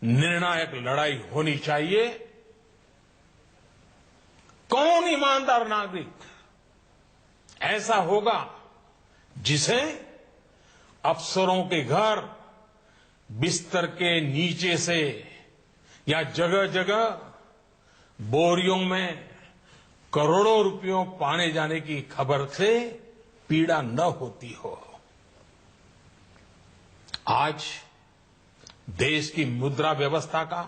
निर्णायक लड़ाई होनी चाहिए। कौन ईमानदार नागरिक ऐसा होगा जिसे अफसरों के घर बिस्तर के नीचे से या जगह जगह बोरियों में करोड़ों रुपयों पाने जाने की खबर से पीड़ा न होती हो। आज देश की मुद्रा व्यवस्था का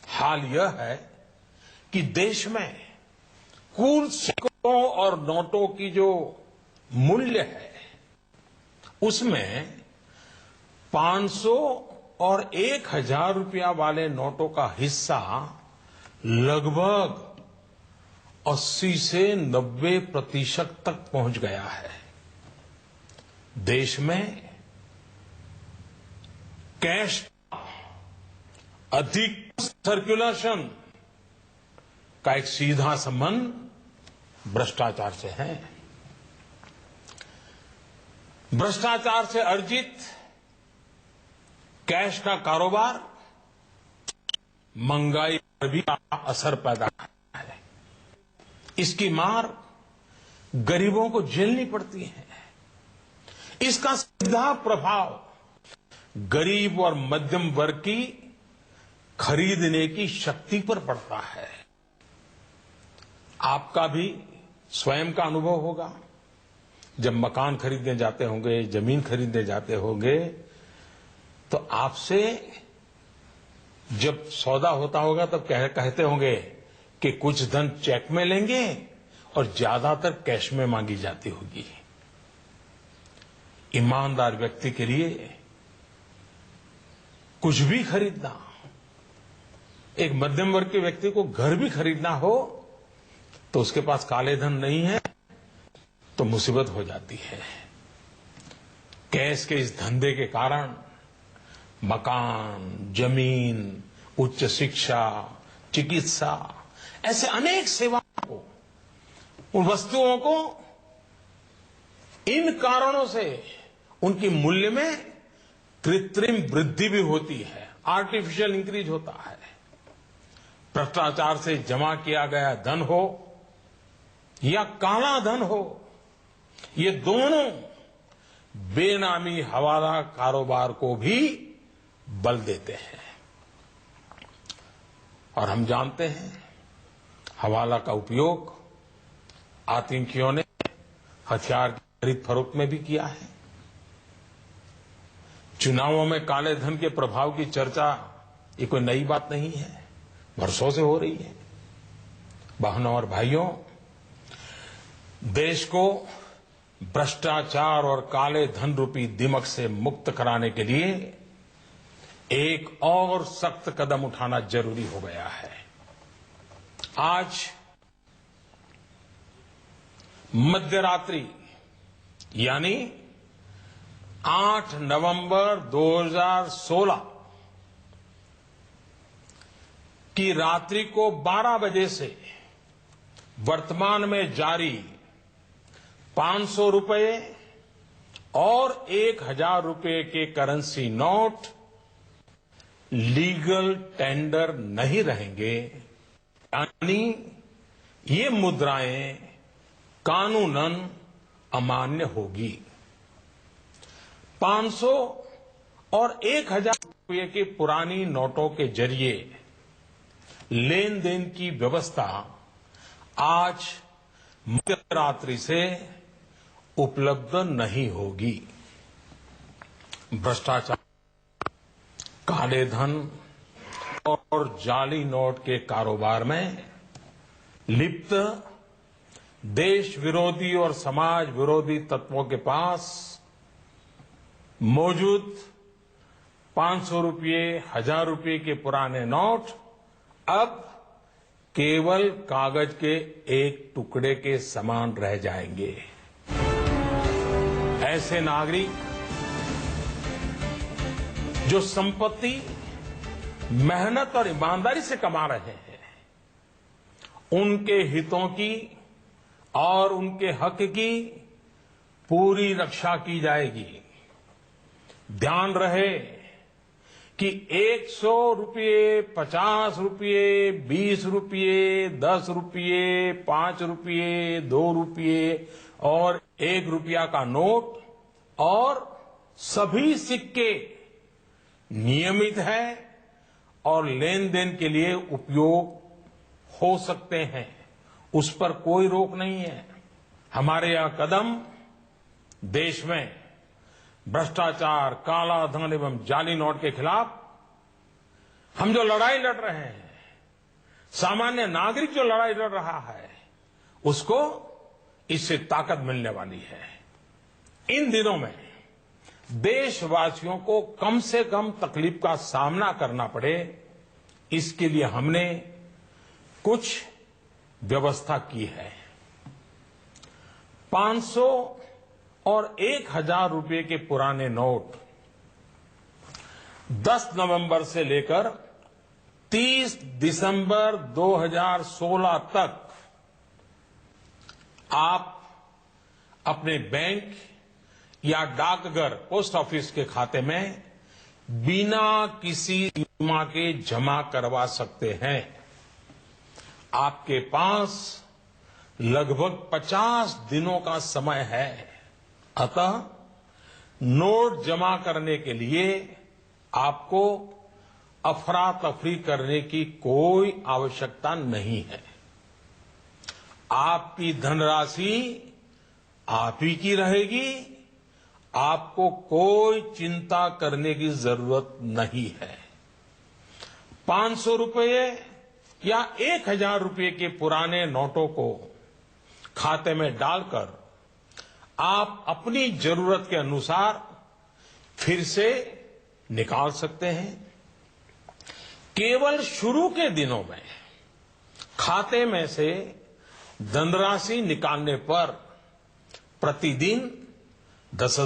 हाल यह है कि देश में कुल सिक्कों और नोटों की जो मूल्य है उसमें 500 और 1000 रुपया वाले नोटों का हिस्सा लगभग 80 से 90% तक पहुंच गया है। देश में कैश का अधिक सर्कुलेशन का एक सीधा संबंध भ्रष्टाचार से है। भ्रष्टाचार से अर्जित कैश का कारोबार महंगाई पर भी असर पैदा करता है। इसकी मार गरीबों को झेलनी पड़ती है। इसका सीधा प्रभाव गरीब और मध्यम वर्ग की खरीदने की शक्ति पर पड़ता है। आपका भी स्वयं का अनुभव होगा। जब मकान खरीदने जाते होंगे, जमीन खरीदने जाते होंगे, तो आपसे जब सौदा होता होगा तब कहते होंगे कि कुछ धन चेक में लेंगे और ज्यादातर कैश में मांगी जाती होगी। ईमानदार व्यक्ति के लिए कुछ भी खरीदना, एक मध्यम वर्ग के व्यक्ति को घर भी खरीदना हो तो उसके पास काले धन नहीं है तो मुसीबत हो जाती है। कैश के इस धंधे के कारण मकान, जमीन, उच्च शिक्षा, चिकित्सा, ऐसे अनेक सेवाओं को, उन वस्तुओं को इन कारणों से उनकी मूल्य में कृत्रिम वृद्धि भी होती है, आर्टिफिशियल इंक्रीज होता है। भ्रष्टाचार से जमा किया गया धन हो या काला धन हो, ये दोनों बेनामी हवाला कारोबार को भी बल देते हैं। और हम जानते हैं हवाला का उपयोग आतंकियों ने हथियार की खरीद फरोख्त में भी किया है। चुनावों में काले धन के प्रभाव की चर्चा ये कोई नई बात नहीं है, वर्षों से हो रही है। बहनों और भाइयों, देश को भ्रष्टाचार और काले धन रूपी दिमक से मुक्त कराने के लिए एक और सख्त कदम उठाना जरूरी हो गया है। आज मध्यरात्रि यानी 8 नवंबर 2016 की रात्रि को 12 बजे से वर्तमान में जारी 500 रुपए और 1000 रुपए के करेंसी नोट लीगल टेंडर नहीं रहेंगे, यानी ये मुद्राएं कानूनन अमान्य होगी। 500 और 1000 रुपए के पुरानी नोटों के जरिए लेन देन की व्यवस्था आज मध्यरात्रि से उपलब्ध नहीं होगी। भ्रष्टाचार, काले धन और जाली नोट के कारोबार में लिप्त देश विरोधी और समाज विरोधी तत्वों के पास मौजूद 500 रुपये, 1000 रुपये के पुराने नोट अब केवल कागज के एक टुकड़े के समान रह जाएंगे। ऐसे नागरिक जो संपत्ति मेहनत और ईमानदारी से कमा रहे हैं, उनके हितों की और उनके हक की पूरी रक्षा की जाएगी। ध्यान रहे कि 100 रुपये, 50 रुपये, 20 रुपये, 10 रुपये, 5 रुपये, 2 रुपये और 1 रुपया का नोट और सभी सिक्के नियमित है और लेन देन के लिए उपयोग हो सकते हैं, उस पर कोई रोक नहीं है। हमारे यह कदम देश में भ्रष्टाचार, काला धन एवं जाली नोट के खिलाफ हम जो लड़ाई लड़ रहे हैं, सामान्य नागरिक जो लड़ाई लड़ रहा है, उसको इससे ताकत मिलने वाली है। इन दिनों में देशवासियों को कम से कम तकलीफ का सामना करना पड़े, इसके लिए हमने कुछ व्यवस्था की है। 500 और 1000 रुपये के पुराने नोट 10 नवंबर से लेकर 30 दिसंबर 2016 तक आप अपने बैंक या डाकघर, पोस्ट ऑफिस के खाते में बिना किसी सीमा के जमा करवा सकते हैं। आपके पास लगभग 50 दिनों का समय है। अतः नोट जमा करने के लिए आपको अफरा तफरी करने की कोई आवश्यकता नहीं है। आपकी धनराशि आप ही की रहेगी, आपको कोई चिंता करने की जरूरत नहीं है। 500 रुपये या 1000 रुपये के पुराने नोटों को खाते में डालकर आप अपनी जरूरत के अनुसार फिर से निकाल सकते हैं। केवल शुरू के दिनों में खाते में से धनराशि निकालने पर प्रतिदिन 10,000